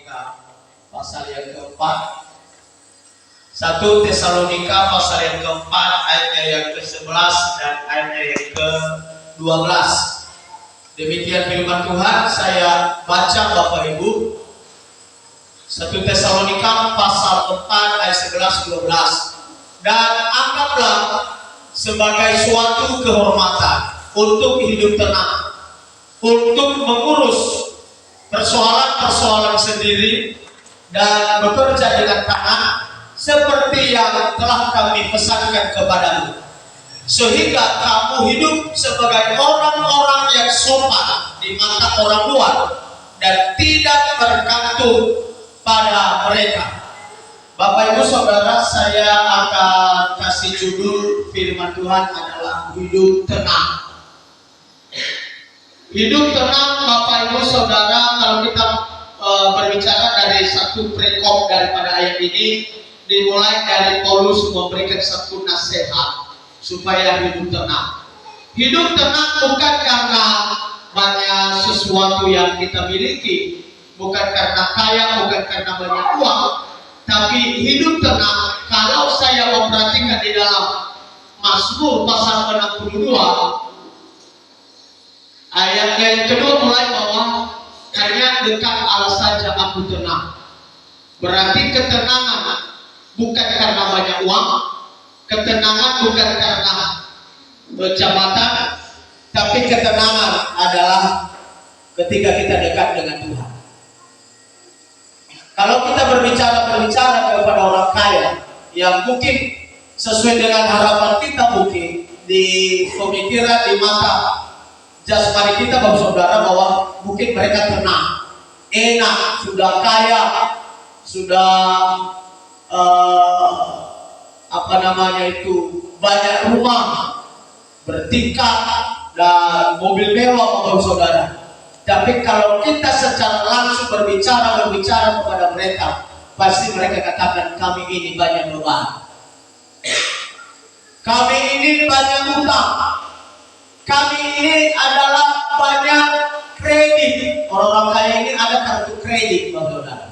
Tesalonika pasal yang keempat. 1 Tesalonika pasal yang keempat ayatnya yang ke-11 dan ayatnya yang ke-12. Demikian firman Tuhan, saya baca Bapak Ibu. 1 Tesalonika pasal 4 ayat 11-12. Dan anggaplah sebagai suatu kehormatan untuk hidup tenang, untuk mengurus persoalan-persoalan sendiri dan bekerja dengan tangan seperti yang telah kami pesankan kepadamu, sehingga kamu hidup sebagai orang-orang yang sopan di mata orang luar dan tidak bergantung pada mereka. Bapak Ibu Saudara, saya akan kasih judul firman Tuhan adalah hidup tenang. Hidup tenang Bapak Ibu Saudara, kalau kita berbicara dari satu prekop daripada ayat ini, dimulai dari Paulus memberikan satu nasihat supaya hidup tenang. Hidup tenang bukan karena banyak sesuatu yang kita miliki, bukan karena kaya, bukan karena banyak uang, tapi hidup tenang. Kalau saya memperhatikan di dalam Mazmur pasal 62 ayat yang kedua mulai bahwa hanya dekat Allah saja aku tenang. Berarti ketenangan bukan karena banyak uang, ketenangan bukan karena jabatan, tapi ketenangan adalah ketika kita dekat dengan Tuhan. Kalau kita berbicara kepada orang kaya yang mungkin sesuai dengan harapan kita, mungkin di pemikiran, di mata jasmani kita Bapak Saudara, bahwa mungkin mereka tenang, enak, sudah kaya, sudah banyak rumah, bertingkat dan mobil mewah Bapak Saudara. Tapi kalau kita secara langsung berbicara kepada mereka, pasti mereka katakan kami ini banyak beban, kami ini banyak utang, kami ini adalah banyak kredit. Orang-orang kaya ini ada kartu kredit Bapak Saudara.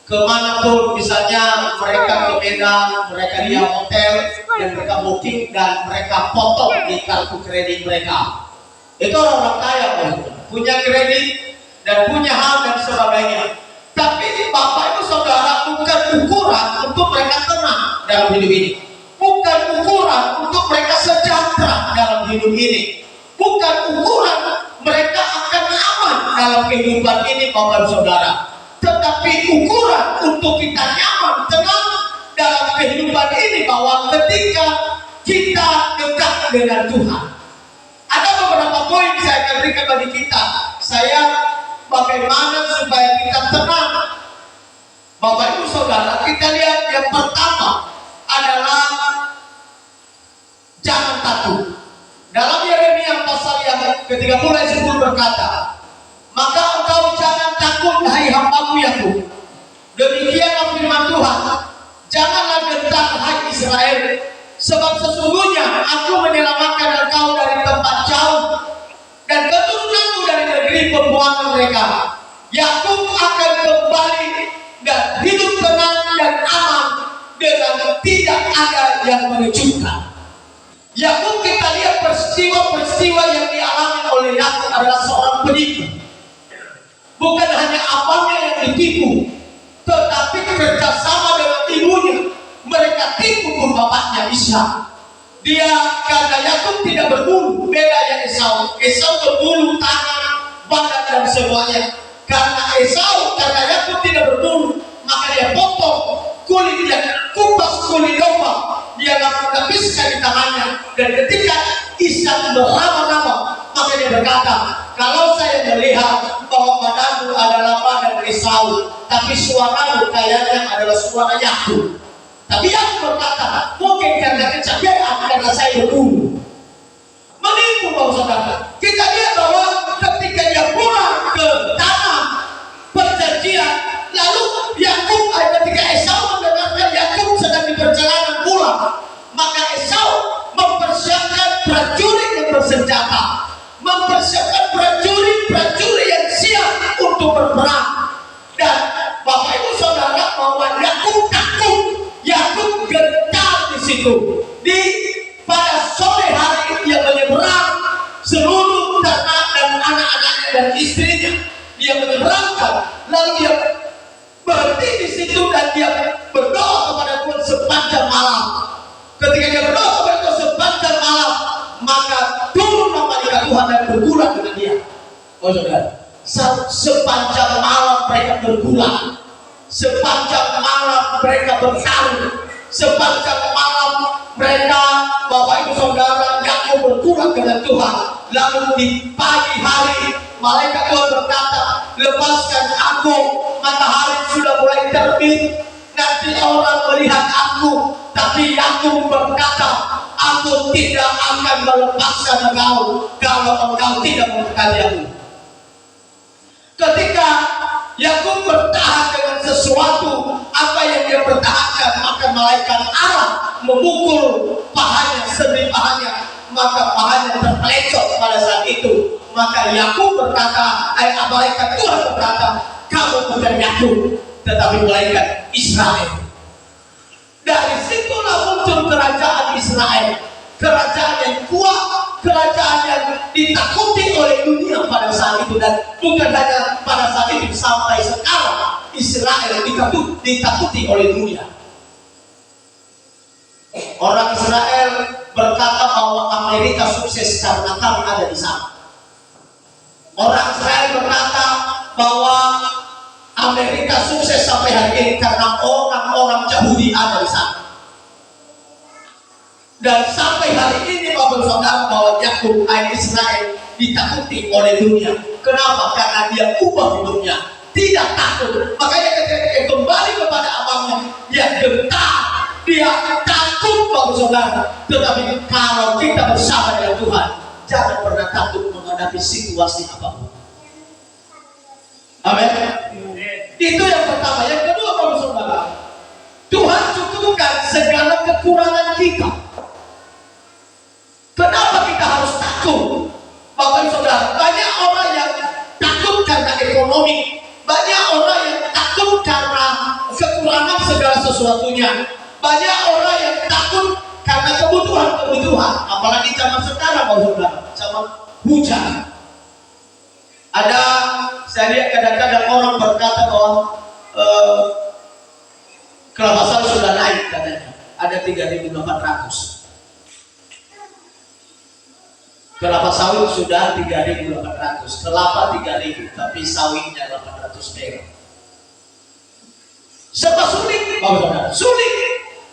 Kemanapun misalnya mereka ke Medan, mereka di hotel dan mereka booking dan mereka potong di kartu kredit mereka. Itu orang-orang kaya Bapak Saudara, punya kredit dan punya hal dan sebagainya. Tapi Bapak Ibu Saudara, bukan ukuran untuk mereka tenang dalam hidup ini, bukan ukuran untuk mereka sejahtera dalam hidup ini, bukan ukuran mereka akan aman dalam kehidupan ini Bapak Ibu Saudara. Tetapi ukuran untuk kita nyaman, tenang dalam kehidupan ini, bahwa ketika kita dekat dengan Tuhan. Ada beberapa poin saya akan berikan bagi kita. Bagaimana supaya kita tenang. Bapak Ibu Saudara, kita lihat yang pertama adalah jangan takut. Dalam Yeremia pasal yang ke-30 ayat 10 berkata, maka engkau jangan takut hai hambaku Yakub. Demikianlah firman Tuhan, janganlah gentar hai Israel, sebab sesungguhnya aku menyelamatkan engkau dari tempat jauh dan keturunanmu dari negeri pembuangan mereka. Yakub akan kembali dan hidup tenang dan aman dengan tidak ada yang mengejutkan. Yakub, kita lihat peristiwa-peristiwa yang dialami oleh Yakub adalah seorang penipu. Bukan hanya abangnya yang ditipu, tetapi kerjasama dengan ibunya. Mereka tipu pun bapaknya Ishak. Dia, karena Yakub tidak berbulu, beda yang Esau. Esau berbulu, tangan, badan dan semuanya. Karena Yakub tidak berbulu, maka dia potong kulit dan kupas kulit domba, dia habiskan di tangannya. Dan ketika Ishak berlama-lama, maka dia berkata, kalau saya melihat bahwa badanmu adalah badan Esau, tapi suaramu kayaknya adalah suara Yakub. Tapi Yakub berkata, mungkin karena kecapean, karena saya berbulu. Menipu Bapak Saudara. Kita lihat bahwa ketika dia pulang ke tanah perjanjian, lalu Yakub, ketika Esau mendengarkan Yakub sedang di perjalanan pulang, maka Esau mempersiapkan prajurit yang bersenjata, mempersiapkan prajurit yang siap untuk berperang. Dan bahwa Yakub takut, Yakub gentar di situ. Pada sore hari dia menyeberang seluruh ternak dan anak-anaknya dan istrinya. Dia menyeberangkan, lalu dia berhenti di situ dan dia berdoa kepada Tuhan sepanjang malam. Ketika dia berdoa kepada Tuhan sepanjang malam, maka turun malaikat Tuhan dan bergulat dengan dia. Oh saudara, sepanjang malam mereka bergulat, sepanjang malam mereka bertarung, sepanjang malam mereka, Bapak Ibu Saudara, Yakub bergulat dengan Tuhan. Lalu di pagi hari malaikat Tuhan berkata, lepaskan aku, matahari sudah mulai terbit, nanti orang melihat aku. Tapi Yakub berkata, aku tidak akan melepaskan engkau kalau engkau tidak memberkati aku. Ketika Yakub bertahan dengan sesuatu apa yang dia pertahankan, maka malaikat Allah memukul pahanya, sendi pahanya, maka pahanya terpelecok pada saat itu. Maka Yakub berkata, malaikat Tuhan berkata, kamu bukan Yakub, tetapi malaikat Israel. Dari situlah muncul kerajaan Israel, kerajaan yang kuat, kerajaan yang ditakuti oleh dunia pada saat itu, dan bukan hanya pada saat itu, sampai sekarang Israel ditakuti oleh dunia. Orang Israel berkata bahwa Amerika sukses karena kami ada di sana. Orang Israel berkata bahwa Amerika sukses sampai hari ini karena orang-orang Yahudi ada di sana. Dan sampai hari ini Bapak Saudara, bahwa Yakub Israel ditakuti oleh dunia. Kenapa? Karena dia ubah hidupnya, tidak takut. Makanya ketika dia kembali kepada abangnya, dia gentar, dia takut Bapak Saudara. Tetapi kalau kita bersama dengan Tuhan, jangan pernah takut menghadapi situasi apapun. Amin. Itu yang pertama. Yang kedua Bapak Saudara, Tuhan cukupkan segala kekurangan kita. Kenapa kita harus takut? Bapak Saudara, banyak orang yang takut karena ekonomi, banyak orang yang takut karena kekurangan segala sesuatunya, banyak orang yang takut karena kebutuhan, apalagi zaman sekarang Bapak Saudara, zaman hujan. Saya lihat kadang-kadang orang berkata bahwa kelapa sawit sudah naik katanya, ada 3.800. Kelapa sawit sudah 3.800, kelapa 3.000, tapi sawitnya 800 perak. Serba sulit, Bapak Saudara, sulit.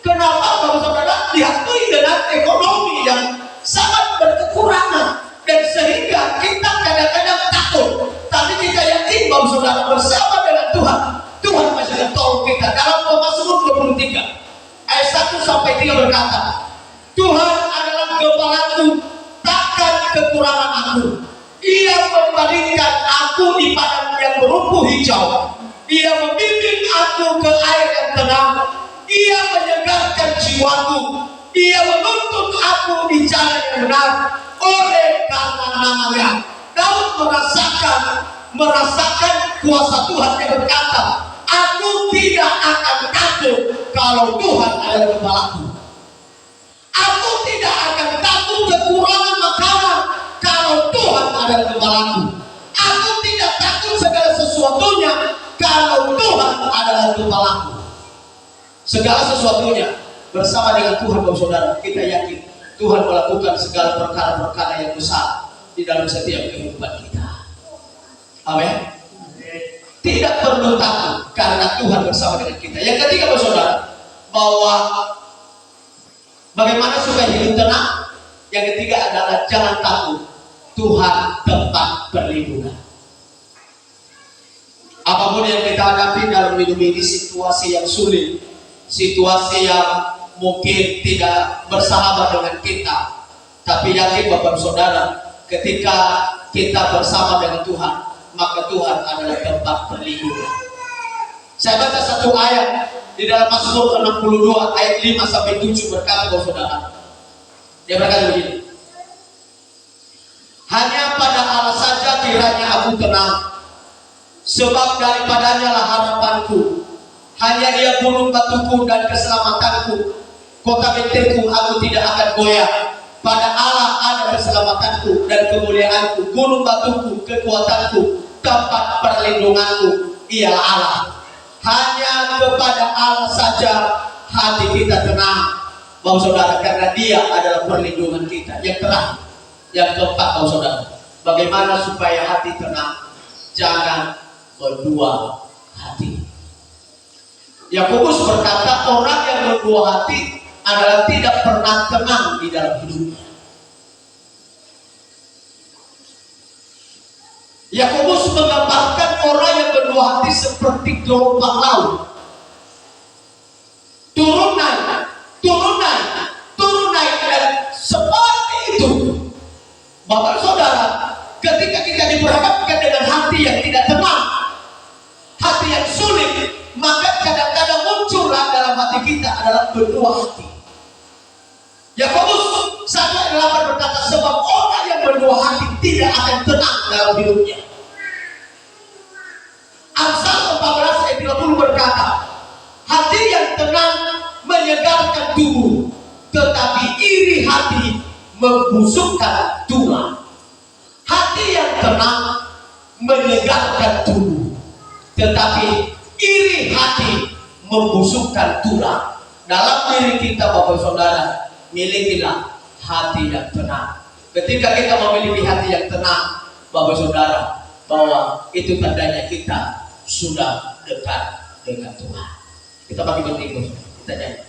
Kenapa Bapak Saudara? Dihantui dengan ekonomi yang sangat berkekurangan, dan sehingga kita kadang-kadang takut. Tapi kita yakin Bapak Saudara, bersama dengan Tuhan, Tuhan masih akan tolong kita. Dalam Mazmur 23 ayat 1 sampai 3 berkata, Tuhan adalah gembalaku, takkan kekurangan aku. Ia membaringkan aku di padang yang berumpu hijau. Ia membimbing aku ke air yang tenang. Ia menyegarkan jiwaku. Ia menuntut aku di jalan yang benar oleh karena namanya. Daud merasakan kuasa Tuhan yang berkata, aku tidak akan takut kalau Tuhan adalah gembalaku. Aku tidak akan takut kekurangan makanan kalau Tuhan adalah gembalaku. Aku tidak takut segala sesuatunya kalau Tuhan adalah gembalaku. Segala sesuatunya bersama dengan Tuhan Bapak Saudara, kita yakin Tuhan melakukan segala perkara-perkara yang besar di dalam setiap kehidupan kita. Amin. Tidak perlu takut karena Tuhan bersama dengan kita. Yang ketiga Bapak Saudara, bahwa bagaimana supaya hidup tenang? Yang ketiga adalah jangan takut, Tuhan tempat perlindungan. Apapun yang kita hadapi dalam hidup ini, situasi yang sulit, situasi yang mungkin tidak bersahabat dengan kita, tapi yakin Bapak Saudara, ketika kita bersama dengan Tuhan, maka Tuhan adalah tempat perlindungan. Saya baca satu ayat di dalam Mazmur 62 ayat 5 sampai 7 berkata Bapak Saudara. Dia berkata begini, hanya pada Allah saja kiranya aku tenang, sebab daripadanya lah harapanku. Hanya Dia gunung batuku dan keselamatanku, kota bentengku, aku tidak akan goyah. Pada Allah ada keselamatanku dan kemuliaanku, gunung batuku, kekuatanku, tempat perlindunganku, Ialah Allah. Hanya kepada Allah saja hati kita tenang, Bapak Saudara, karena Dia adalah perlindungan kita. Yang terakhir, yang keempat, Bapak Saudara, bagaimana supaya hati tenang? Jangan berdua hati. Yakobus berkata, orang yang berdua hati adalah tidak pernah tenang di dalam hidupnya. Yakobus menggambarkan orang yang berdua hati seperti gelombang laut, turun naik, turun naik, turun naik, dan seperti itu. Bapak Saudara, ketika kita diperhadapkan dengan hati yang tidak tenang, hati yang sulit, maka kadang-kadang muncullah dalam hati kita adalah berdua hati. Yakobus 1:8 berkata, sebab orang yang berdua hati tidak akan tenang dalam hidupnya. Amsal 14:20 berkata, hati yang tenang menyegarkan tubuh, tetapi iri hati membusukkan tulang. Hati yang tenang menyegarkan tubuh, tetapi iri hati membusukkan tulang. Dalam diri kita, Bapak Saudara, milikilah hati yang tenang. Ketika kita memiliki hati yang tenang, Bapak Saudara, bahwa itu tandanya kita sudah dekat dengan Tuhan. Kita bagi bertiga, kita nyanyi.